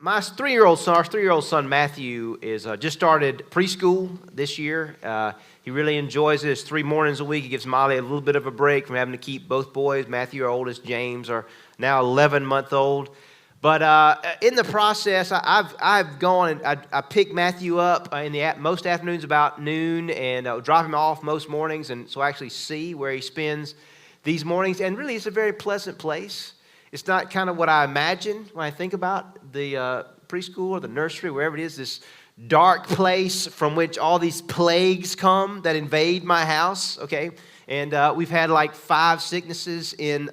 our 3-year-old son Matthew is just started preschool this year. He really enjoys it. It's 3 mornings a week. He gives Molly a little bit of a break from having to keep both boys. Matthew, our oldest, James, are now 11-month-old. But in the process, I've gone and I pick Matthew up in the most afternoons about noon and drop him off most mornings, and so I actually see where he spends these mornings. And really, it's a very pleasant place. It's not kind of what I imagine when I think about the preschool or the nursery, wherever it is, this dark place from which all these plagues come that invade my house, okay? And we've had like 5 sicknesses in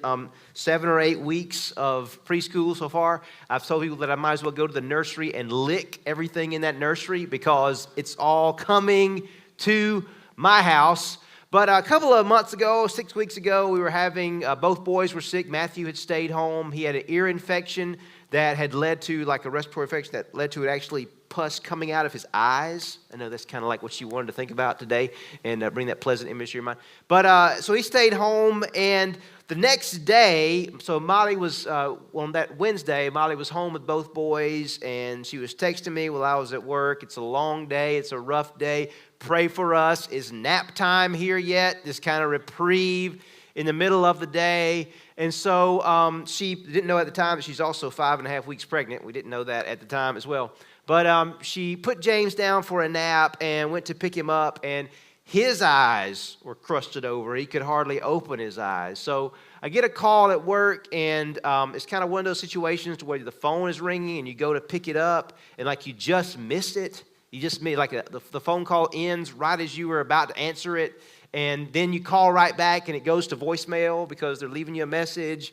7 or 8 weeks of preschool so far. I've told people that I might as well go to the nursery and lick everything in that nursery because it's all coming to my house. But a couple of months ago, 6 weeks ago, we were having, both boys were sick. Matthew had stayed home. He had an ear infection that had led to like a respiratory infection that led to it actually pus coming out of his eyes. I know that's kind of like what you wanted to think about today and bring that pleasant image to your mind. But so he stayed home, and the next day, so Molly was, on that Wednesday, Molly was home with both boys, and she was texting me while I was at work. It's a long day. It's a rough day. Pray for us. Is nap time here yet? This kind of reprieve in the middle of the day. And so she didn't know at the time that she's also 5.5 weeks pregnant. We didn't know that at the time as well. But she put James down for a nap and went to pick him up, and his eyes were crusted over. He could hardly open his eyes. So I get a call at work, and it's kind of one of those situations where the phone is ringing and you go to pick it up, and like you just missed it. You just made like the phone call ends right as you were about to answer it, and then you call right back and it goes to voicemail because they're leaving you a message.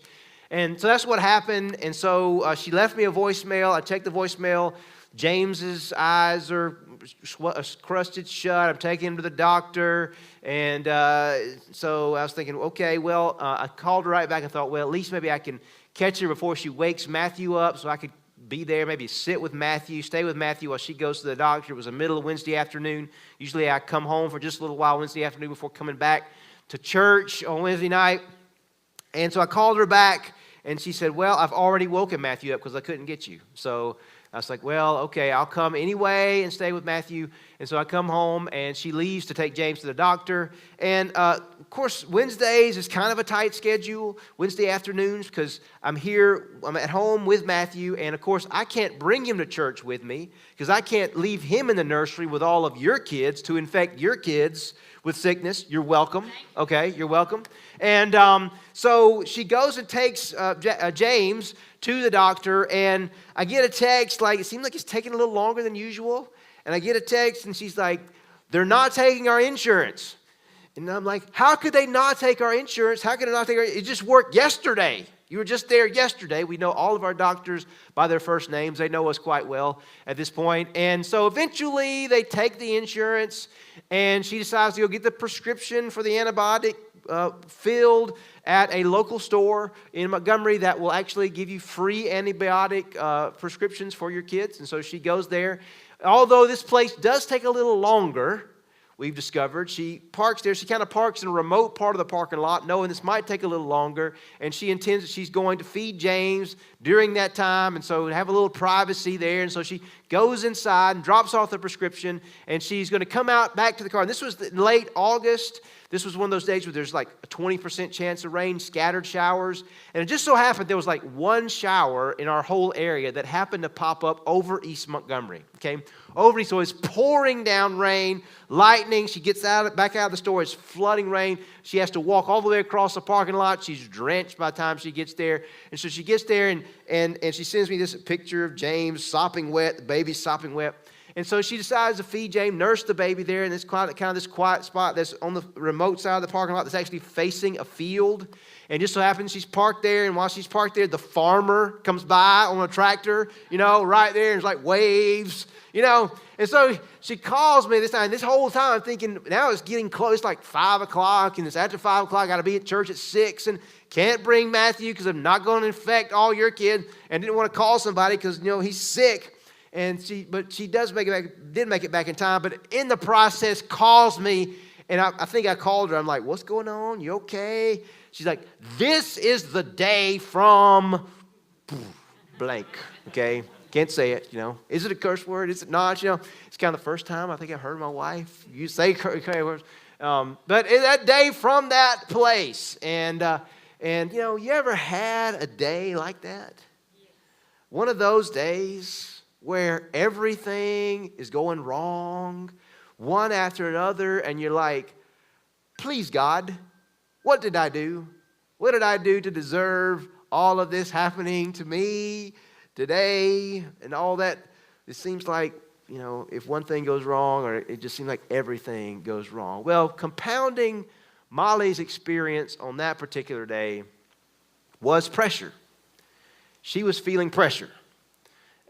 And so that's what happened. And so she left me a voicemail. I checked the voicemail. James's eyes are crusted shut. I'm taking him to the doctor. And so I was thinking, okay, well, I called her right back and thought, well, at least maybe I can catch her before she wakes Matthew up so I could be there, maybe sit with Matthew, stay with Matthew while she goes to the doctor. It was the middle of Wednesday afternoon. Usually I come home for just a little while Wednesday afternoon before coming back to church on Wednesday night. And so I called her back, and she said, well, I've already woken Matthew up because I couldn't get you. So I was like, well, okay, I'll come anyway and stay with Matthew. And so I come home, and she leaves to take James to the doctor. And, of course, Wednesdays is kind of a tight schedule, Wednesday afternoons, because I'm at home with Matthew. And, of course, I can't bring him to church with me because I can't leave him in the nursery with all of your kids to infect your kids with sickness. You're welcome. Okay, you're welcome. And so she goes and takes James to the doctor, and I get a text, like it seems like it's taking a little longer than usual. And I get a text, and she's like, they're not taking our insurance. And I'm like, how could they not take our insurance? How could it not take our, it just worked yesterday. You were just there yesterday. We know all of our doctors by their first names. They know us quite well at this point. And so eventually they take the insurance, and she decides to go get the prescription for the antibiotic filled at a local store in Montgomery that will actually give you free antibiotic prescriptions for your kids. And so she goes there. Although this place does take a little longer, we've discovered, she parks there. She kind of parks in a remote part of the parking lot, knowing this might take a little longer. And she intends that she's going to feed James during that time, and so have a little privacy there. And so she goes inside and drops off the prescription, and she's going to come out back to the car. And this was late August. This was one of those days where there's like a 20% chance of rain, scattered showers. And it just so happened there was like one shower in our whole area that happened to pop up over East Montgomery, okay? Over East, so it's pouring down rain, lightning. She gets back out of the store. It's flooding rain. She has to walk all the way across the parking lot. She's drenched by the time she gets there. And so she gets there, and she sends me this picture of James sopping wet, the baby's sopping wet. And so she decides to feed James, nurse the baby there in this kind of this quiet spot that's on the remote side of the parking lot that's actually facing a field. And just so happens she's parked there, and while she's parked there, the farmer comes by on a tractor, right there, and it's like waves, And so she calls me this time. This whole time I'm thinking, now it's getting close, it's like 5 o'clock, and it's after 5 o'clock. I got to be at church at 6, and can't bring Matthew because I'm not going to infect all your kids, and didn't want to call somebody because, he's sick. But she did make it back in time, but in the process calls me, and I think I called her. I'm like, what's going on? You okay? She's like, this is the day from blank, okay? Can't say it, Is it a curse word? Is it not? It's kind of the first time I think I've heard my wife say curse words. But in that day from that place. And you ever had a day like that? One of those days where everything is going wrong, one after another, and you're like, please, God, what did I do? What did I do to deserve all of this happening to me today and all that? It seems like, if one thing goes wrong, or it just seems like everything goes wrong. Well, compounding Molly's experience on that particular day was pressure. She was feeling pressure.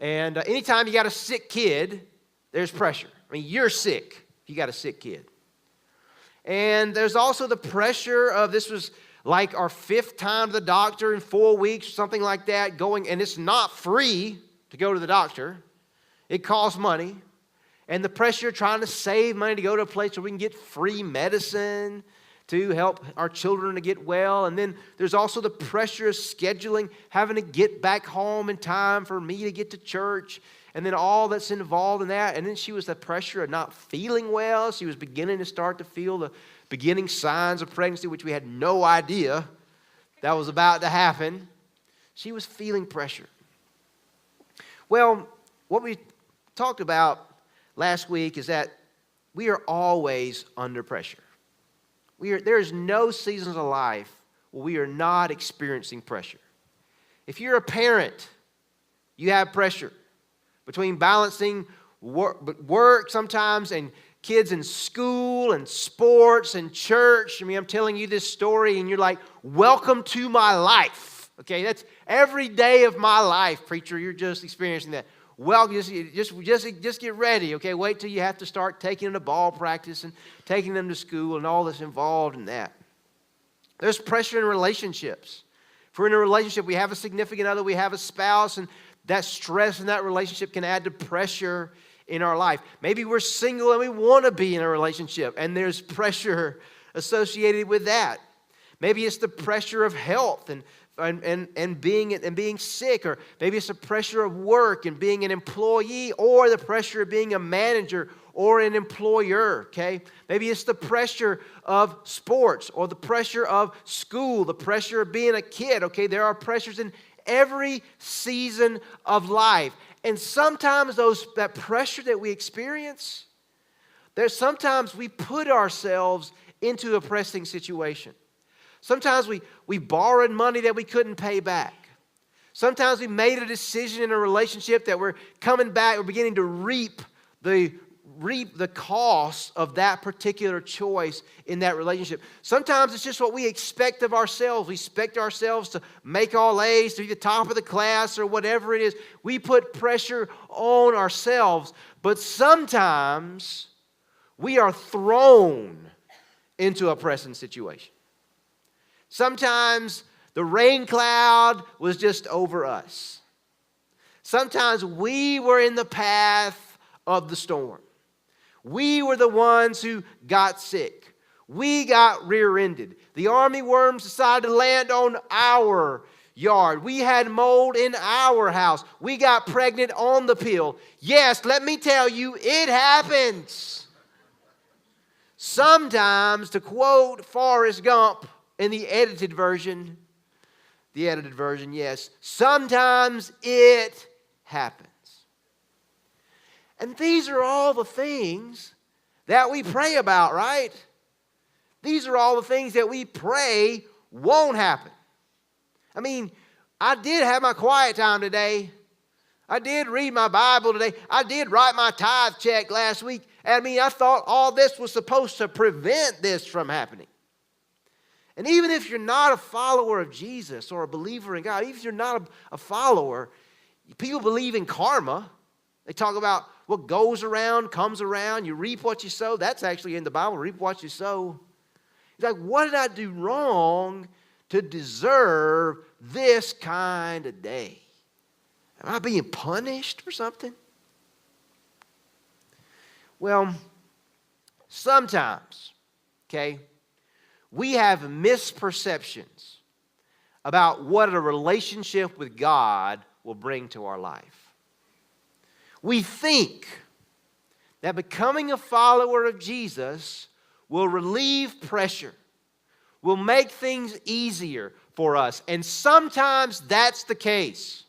And anytime you got a sick kid, there's pressure. I mean, you're sick if you got a sick kid. And there's also the pressure of, this was like our 5th time to the doctor in 4 weeks, something like that, and it's not free to go to the doctor. It costs money. And the pressure of trying to save money to go to a place where we can get free medicine to help our children to get well. And then there's also the pressure of scheduling, having to get back home in time for me to get to church, and then all that's involved in that. And then she was the pressure of not feeling well. She was beginning to start to feel the beginning signs of pregnancy, which we had no idea that was about to happen. She was feeling pressure. Well, what we talked about last week is that we are always under pressure. There is no seasons of life where we are not experiencing pressure. If you're a parent, you have pressure between balancing work sometimes and kids in school and sports and church. I mean, I'm telling you this story and you're like, welcome to my life. Okay, that's every day of my life, preacher. You're just experiencing that. Well, just get ready, okay? Wait till you have to start taking them to ball practice and taking them to school and all that's involved in that. There's pressure in relationships. If we're in a relationship, we have a significant other, we have a spouse, and that stress in that relationship can add to pressure in our life. Maybe we're single and we want to be in a relationship, and there's pressure associated with that. Maybe it's the pressure of health and being sick, or maybe it's the pressure of work and being an employee, or the pressure of being a manager or an employer, okay? Maybe it's the pressure of sports or the pressure of school, the pressure of being a kid, okay? There are pressures in every season of life. And sometimes that pressure that we experience, sometimes we put ourselves into a pressing situation. Sometimes we borrowed money that we couldn't pay back. Sometimes we made a decision in a relationship that we're coming back, we're beginning to reap the cost of that particular choice in that relationship. Sometimes it's just what we expect of ourselves. We expect ourselves to make all A's, to be the top of the class, or whatever it is. We put pressure on ourselves. But sometimes we are thrown into a pressing situation. Sometimes the rain cloud was just over us. Sometimes we were in the path of the storm. We were the ones who got sick. We got rear-ended. The army worms decided to land on our yard. We had mold in our house. We got pregnant on the pill. Yes, let me tell you, it happens. Sometimes, to quote Forrest Gump, in the edited version, yes, sometimes it happens. And these are all the things that we pray about, right? These are all the things that we pray won't happen. I mean, I did have my quiet time today. I did read my Bible today. I did write my tithe check last week. I mean, I thought all this was supposed to prevent this from happening. And even if you're not a follower of Jesus or a believer in God, even if you're not a follower, people believe in karma. They talk about what goes around, comes around. You reap what you sow. That's actually in the Bible, reap what you sow. It's like, what did I do wrong to deserve this kind of day? Am I being punished for something? Well, sometimes, okay, we have misperceptions about what a relationship with God will bring to our life. We think that becoming a follower of Jesus will relieve pressure, will make things easier for us. And sometimes that's the case.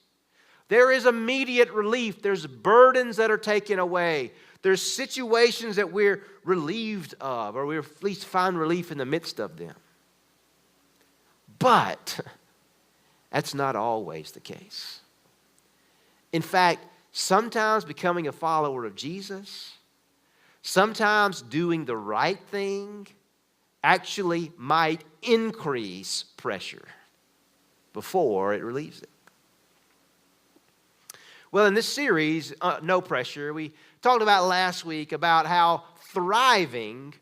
There is immediate relief. There's burdens that are taken away. There's situations that we're relieved of, or we at least find relief in the midst of them. But that's not always the case. In fact, sometimes becoming a follower of Jesus, sometimes doing the right thing, actually might increase pressure before it relieves it. Well, in this series, No Pressure, we talked about last week about how thriving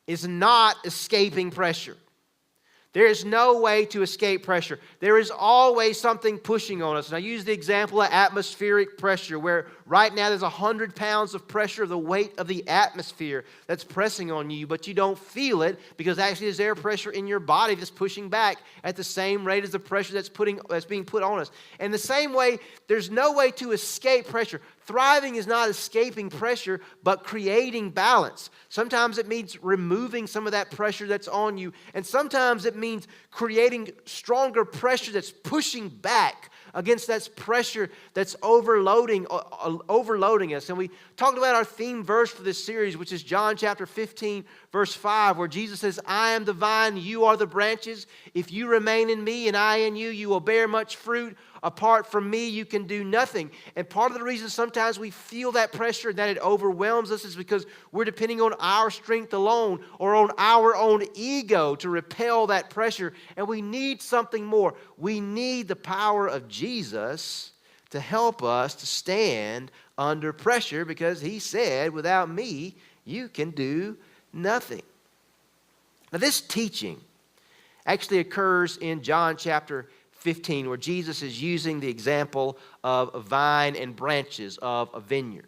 is not escaping pressure. There is no way to escape pressure. There is always something pushing on us. And I use the example of atmospheric pressure, where right now there's 100 pounds of pressure, the weight of the atmosphere that's pressing on you, but you don't feel it because actually there's air pressure in your body that's pushing back at the same rate as the pressure that's being put on us. And the same way, there's no way to escape pressure. Thriving is not escaping pressure, but creating balance. Sometimes it means removing some of that pressure that's on you, and sometimes it means creating stronger pressure that's pushing back against that pressure that's overloading us. And we talked about our theme verse for this series, which is John chapter 15, verse 5, where Jesus says, I am the vine, you are the branches. If you remain in me and I in you, you will bear much fruit. Apart from me, you can do nothing. And part of the reason sometimes we feel that pressure and that it overwhelms us is because we're depending on our strength alone or on our own ego to repel that pressure. And we need something more. We need the power of Jesus to help us to stand under pressure, because he said, without me, you can do nothing. Now, this teaching actually occurs in John chapter 15, where Jesus is using the example of a vine and branches of a vineyard.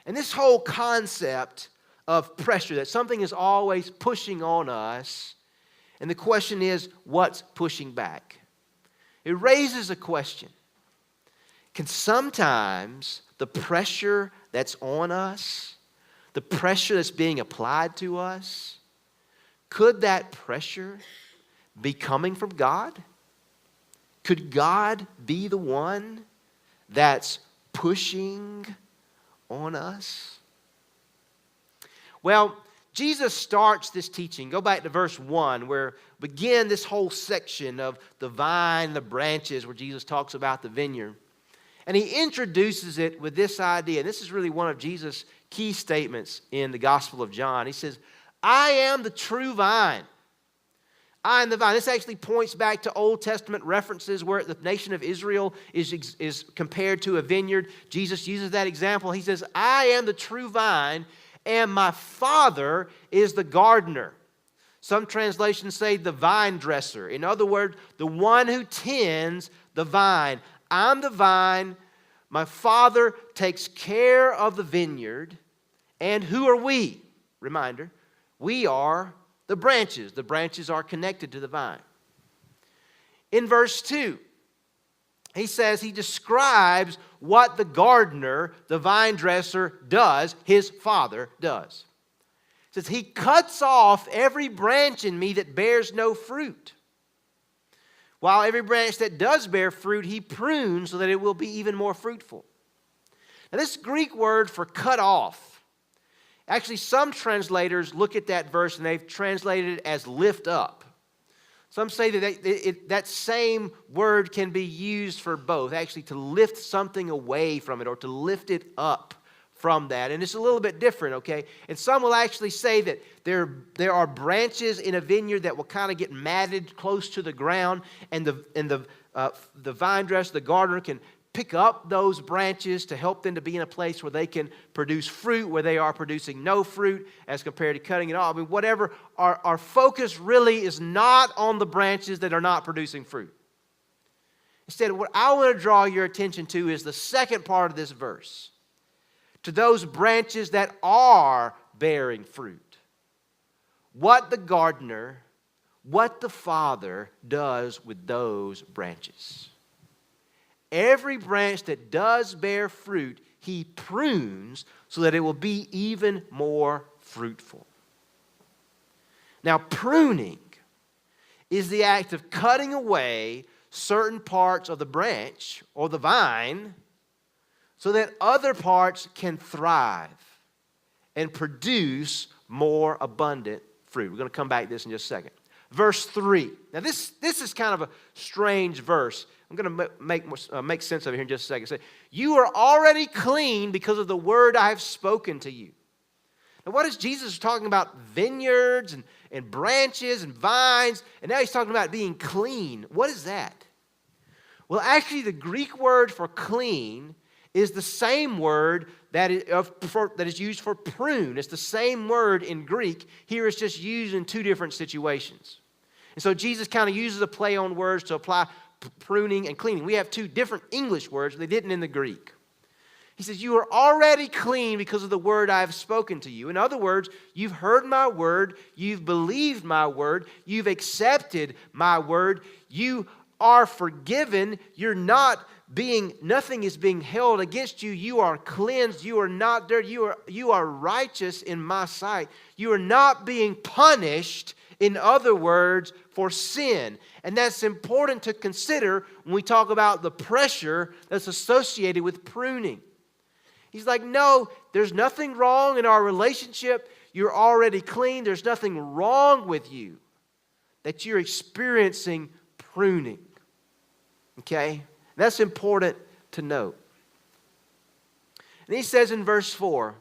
And this whole concept of pressure, that something is always pushing on us, and the question is, what's pushing back? It raises a question. Can sometimes the pressure that's on us, the pressure that's being applied to us, could that pressure be coming from God? Could God be the one that's pushing on us? Well, Jesus starts this teaching. Go back to verse 1, where begin this whole section of the vine, the branches, where Jesus talks about the vineyard. And he introduces it with this idea. And this is really one of Jesus' key statements in the Gospel of John. He says, I am the true vine. I am the vine. This actually points back to Old Testament references where the nation of Israel is compared to a vineyard. Jesus uses that example. He says, I am the true vine, and my Father is the gardener. Some translations say the vine dresser. In other words, the one who tends the vine. I'm the vine. My Father takes care of the vineyard. And who are we? Reminder, we are the branches. The branches are connected to the vine. In verse 2, he says he describes what the gardener, the vine dresser, does, his Father does. He says, he cuts off every branch in me that bears no fruit, while every branch that does bear fruit, he prunes so that it will be even more fruitful. Now, this Greek word for cut off, actually, some translators look at that verse and they've translated it as lift up. Some say that that same word can be used for both, actually to lift something away from it or to lift it up from that. And it's a little bit different, okay? And some will actually say that there are branches in a vineyard that will kind of get matted close to the ground, and the vine dresser, the gardener, can pick up those branches to help them to be in a place where they can produce fruit, where they are producing no fruit as compared to cutting it off. I mean, whatever, our focus really is not on the branches that are not producing fruit. Instead, what I want to draw your attention to is the second part of this verse, to those branches that are bearing fruit. What the gardener, what the Father does with those branches. every branch that does bear fruit, he prunes so that it will be even more fruitful. Now, pruning is the act of cutting away certain parts of the branch or the vine so that other parts can thrive and produce more abundant fruit. We're going to come back to this in just a second. Verse 3. Now, this is kind of a strange verse. I'm going to make sense of it here in just a second. Say, you are already clean because of the word I have spoken to you. Now, what is Jesus talking about? Vineyards and branches and vines, and now he's talking about being clean. What is that? Well, actually, the Greek word for clean is the same word that is used for prune. It's the same word in Greek. Here it's just used in two different situations. And so Jesus kind of uses a play on words to apply pruning and cleaning. We have two different English words, but they didn't in the Greek. He says, you are already clean because of the word I have spoken to you. In other words, you've heard my word, you've believed my word, you've accepted my word, you are forgiven, nothing is being held against you, you are cleansed, you are not dirty, you are righteous in my sight. You are not being punished, in other words, for sin. And that's important to consider when we talk about the pressure that's associated with pruning. He's like, no, there's nothing wrong in our relationship. You're already clean. There's nothing wrong with you that you're experiencing pruning. Okay? That's important to note. And he says in verse 4,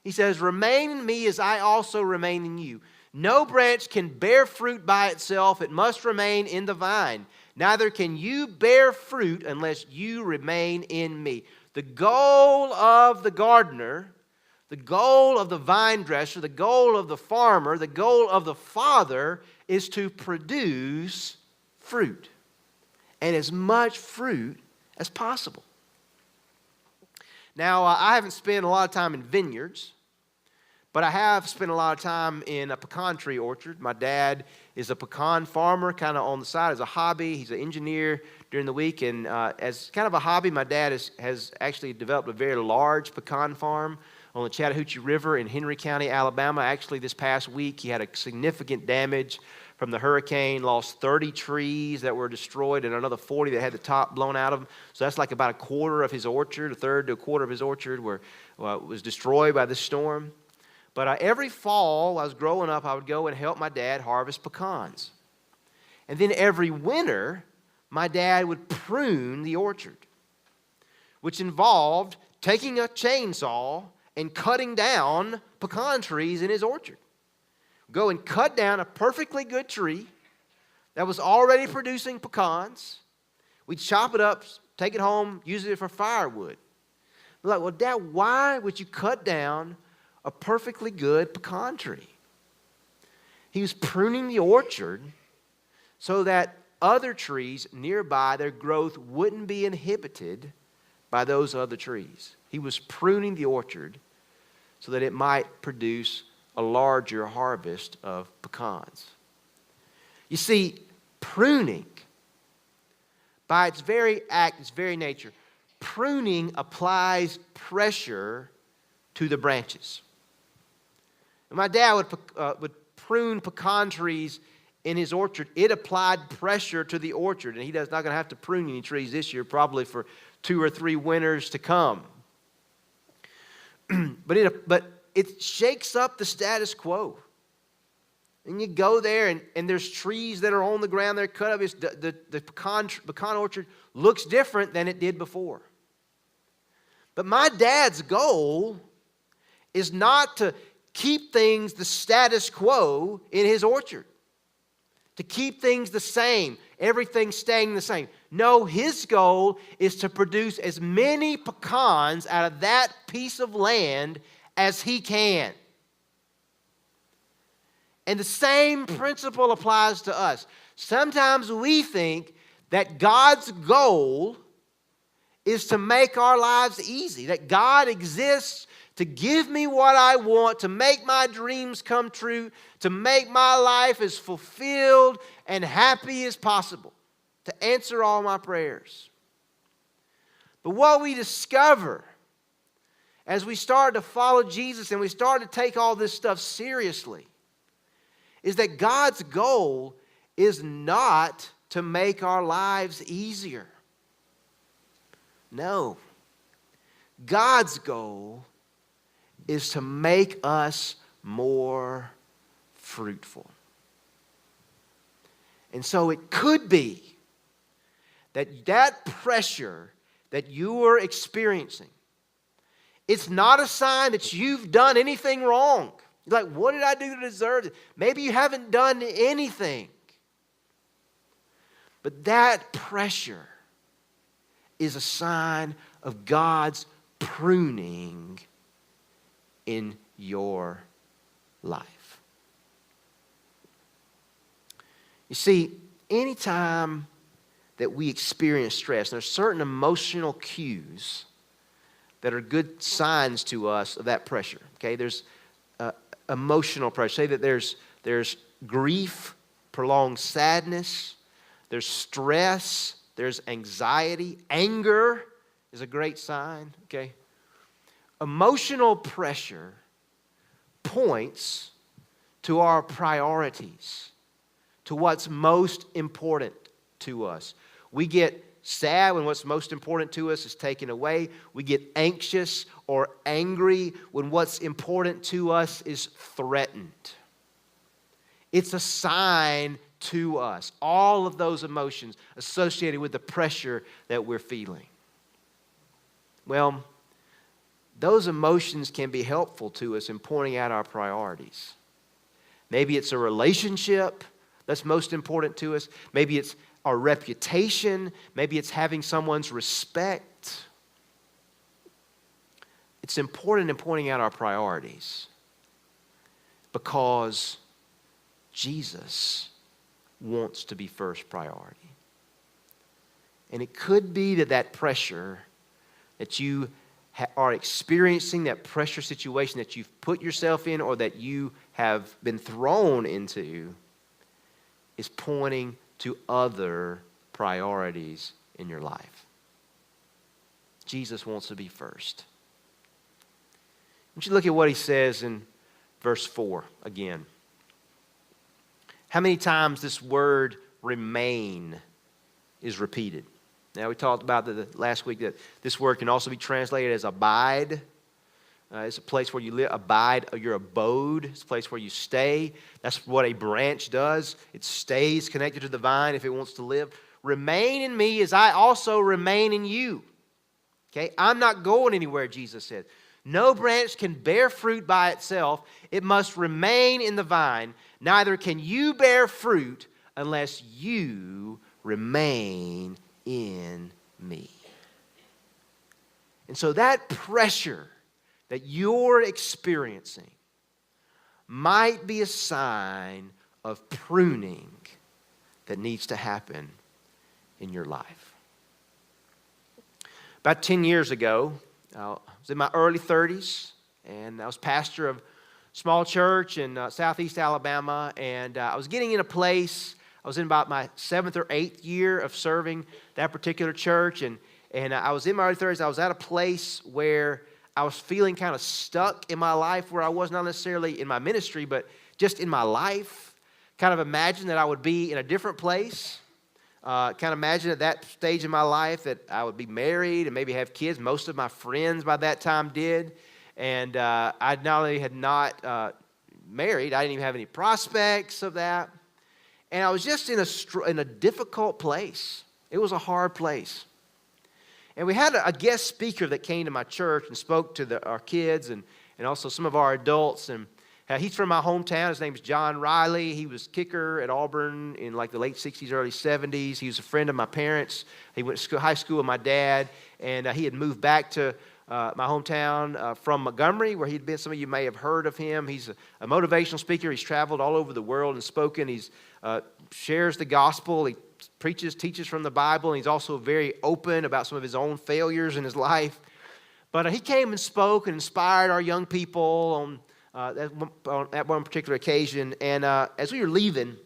he says, remain in me as I also remain in you. No branch can bear fruit by itself. It must remain in the vine. Neither can you bear fruit unless you remain in me. The goal of the gardener, the goal of the vine dresser, the goal of the farmer, the goal of the father is to produce fruit. And as much fruit as possible. Now, I haven't spent a lot of time in vineyards, but I have spent a lot of time in a pecan tree orchard. My dad is a pecan farmer, kind of on the side as a hobby. He's an engineer during the week, and as kind of a hobby, my dad has actually developed a very large pecan farm on the Chattahoochee River in Henry County, Alabama. Actually, this past week, he had a significant damage from the hurricane, lost 30 trees that were destroyed and another 40 that had the top blown out of them. So that's like about a quarter of his orchard, a third to a quarter of his orchard was destroyed by this storm. But every fall, I was growing up, I would go and help my dad harvest pecans. And then every winter, my dad would prune the orchard, which involved taking a chainsaw and cutting down pecan trees in his orchard. Go and cut down a perfectly good tree that was already producing pecans. We'd chop it up, take it home, use it for firewood. We're like, well, Dad, why would you cut down a perfectly good pecan tree? He was pruning the orchard so that other trees nearby, their growth wouldn't be inhibited by those other trees. He was pruning the orchard so that it might produce a larger harvest of pecans. You see, pruning, by its very act, its very nature, pruning applies pressure to the branches. And my dad would prune pecan trees in his orchard. It applied pressure to the orchard, and he's not going to have to prune any trees this year, probably for 2 or 3 winters to come. But it shakes up the status quo. And you go there, and there's trees that are on the ground. They're cut up. The pecan orchard looks different than it did before. But my dad's goal is not to keep things the status quo in his orchard, to keep things the same, everything staying the same. No, his goal is to produce as many pecans out of that piece of land as he can. And the same principle applies to us. Sometimes we think that God's goal is to make our lives easy, that God exists to give me what I want, to make my dreams come true, to make my life as fulfilled and happy as possible, to answer all my prayers. But what we discover as we start to follow Jesus and we start to take all this stuff seriously is that God's goal is not to make our lives easier. No. God's goal is to make us more fruitful. And so it could be that pressure that you are experiencing, it's not a sign that you've done anything wrong. You're like, what did I do to deserve it? Maybe you haven't done anything. But that pressure is a sign of God's pruning in your life. You see, anytime that we experience stress, there's certain emotional cues that are good signs to us of that pressure. Okay, there's emotional pressure. Say that there's grief, prolonged sadness, there's stress, there's anxiety, anger is a great sign. Okay, emotional pressure points to our priorities, to what's most important to us. We get sad when what's most important to us is taken away. We get anxious or angry when what's important to us is threatened. It's a sign to us, all of those emotions associated with the pressure that we're feeling. Well, those emotions can be helpful to us in pointing out our priorities. Maybe it's a relationship that's most important to us. Maybe it's our reputation. Maybe it's having someone's respect. It's important in pointing out our priorities because Jesus wants to be first priority. And it could be that pressure that you are experiencing, that pressure situation that you've put yourself in or that you have been thrown into, is pointing to other priorities in your life. Jesus wants to be first. I want you to look at what he says in verse 4 again. How many times this word remain is repeated? Now, we talked about last week that this word can also be translated as abide. It's a place where you live, abide, your abode. It's a place where you stay. That's what a branch does. It stays connected to the vine if it wants to live. Remain in me as I also remain in you. Okay, I'm not going anywhere, Jesus said. No branch can bear fruit by itself. It must remain in the vine. Neither can you bear fruit unless you remain in me. And so that pressure that you're experiencing might be a sign of pruning that needs to happen in your life. About 10 years ago, I was in my early 30s, and I was pastor of a small church in southeast Alabama, and I was getting in a place. I was in about my 7th or 8th year of serving that particular church, and I was in my early 30s. I was at a place where I was feeling kind of stuck in my life, where I was not necessarily in my ministry, but just in my life. Kind of imagined that I would be in a different place. Kind of imagine at that stage in my life that I would be married and maybe have kids. Most of my friends by that time did. And I not only had not married, I didn't even have any prospects of that. And I was just in a difficult place. It was a hard place. And we had a guest speaker that came to my church and spoke to our kids and also some of our adults. And he's from my hometown. His name is John Riley. He was kicker at Auburn in like the late 60s, early 70s. He was a friend of my parents. He went to high school with my dad. And he had moved back to my hometown from Montgomery, where he'd been. Some of you may have heard of him. He's a motivational speaker. He's traveled all over the world and spoken. He's shares the gospel. He preaches, teaches from the Bible, and he's also very open about some of his own failures in his life. But he came and spoke and inspired our young people on that one particular occasion. And as we were leaving,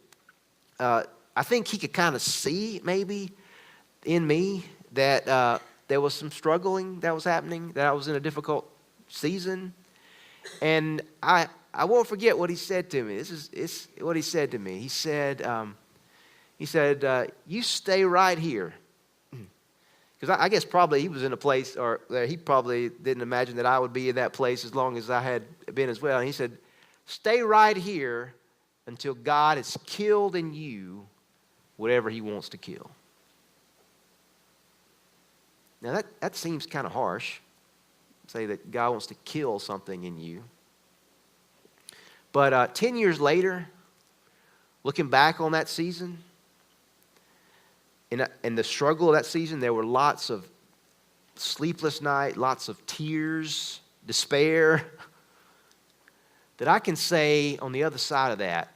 I think he could kind of see maybe in me that there was some struggling that was happening, that I was in a difficult season. And I won't forget what he said to me. This is what he said to me. He said, you stay right here. Because I guess probably he was in a place, or he probably didn't imagine that I would be in that place as long as I had been as well. And he said, stay right here until God has killed in you whatever he wants to kill. Now that seems kind of harsh. Say that God wants to kill something in you. But 10 years later, looking back on that season, in the struggle of that season, there were lots of sleepless nights, lots of tears, despair, that I can say on the other side of that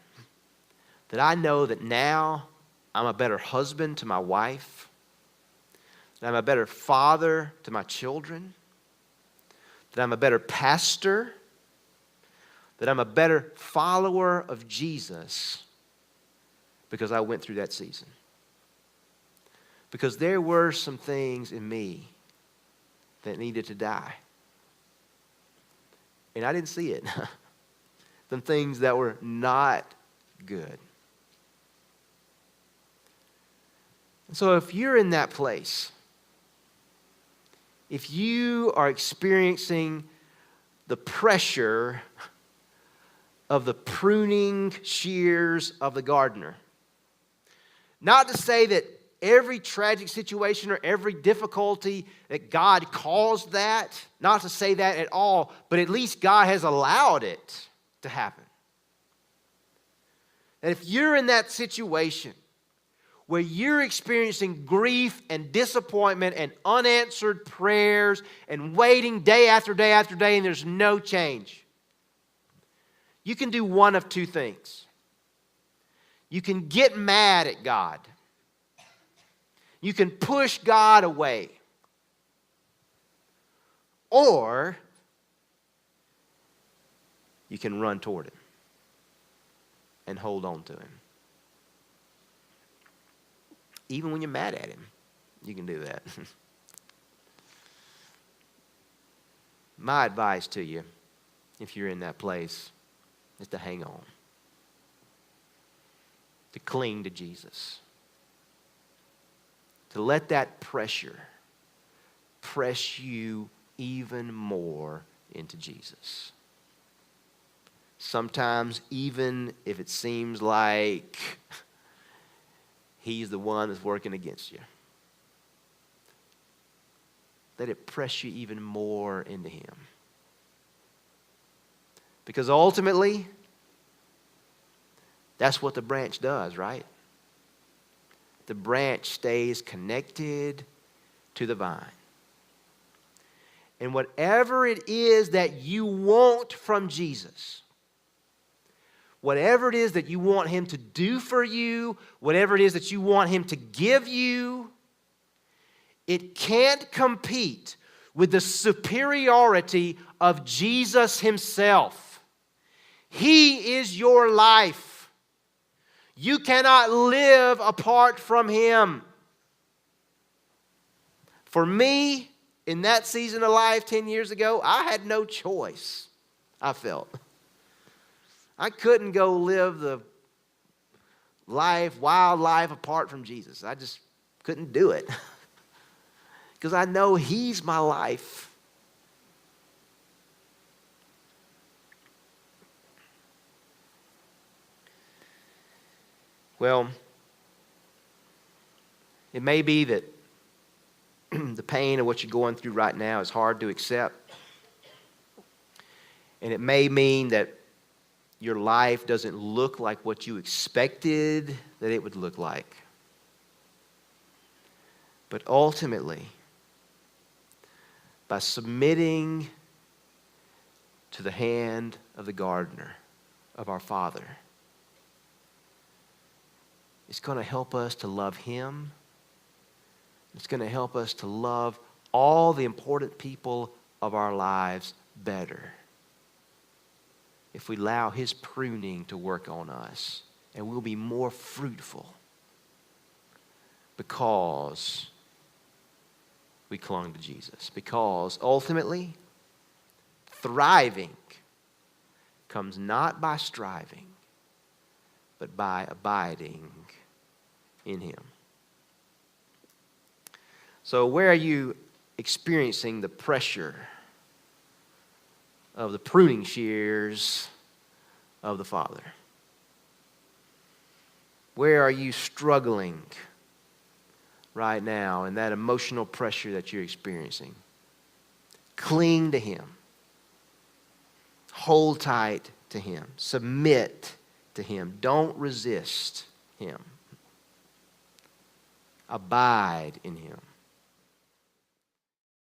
I know that now I'm a better husband to my wife, that I'm a better father to my children, that I'm a better pastor, that I'm a better follower of Jesus because I went through that season. Because there were some things in me that needed to die. And I didn't see it. Some things that were not good. And so if you're in that place, if you are experiencing the pressure of the pruning shears of the gardener, not to say that every tragic situation or every difficulty that God caused that, not to say that at all, but at least God has allowed it to happen. And if you're in that situation where you're experiencing grief and disappointment and unanswered prayers and waiting day after day after day and there's no change, you can do one of two things. You can get mad at God. You can push God away. Or you can run toward Him and hold on to Him. Even when you're mad at Him, you can do that. My advice to you, if you're in that place, is to hang on. To cling to Jesus. To let that pressure press you even more into Jesus. Sometimes even if it seems like He's the one that's working against you. Let it press you even more into Him. Because ultimately, that's what the branch does, right? The branch stays connected to the vine. And whatever it is that you want from Jesus, whatever it is that you want Him to do for you, whatever it is that you want Him to give you, it can't compete with the superiority of Jesus Himself. He is your life. You cannot live apart from Him. For me, in that season of life 10 years ago, I had no choice, I felt. I couldn't go live the wild life apart from Jesus. I just couldn't do it. Because I know He's my life. Well, it may be that the pain of what you're going through right now is hard to accept. And it may mean that your life doesn't look like what you expected that it would look like. But ultimately, by submitting to the hand of the gardener, of our Father, it's going to help us to love Him. It's going to help us to love all the important people of our lives better if we allow His pruning to work on us. And we'll be more fruitful because we clung to Jesus. Because ultimately, thriving comes not by striving, but by abiding in Him. So where are you experiencing the pressure of the pruning shears of the Father? Where are you struggling right now in that emotional pressure that you're experiencing? Cling to Him. Hold tight to Him. Submit to Him. Don't resist Him. Abide in Him.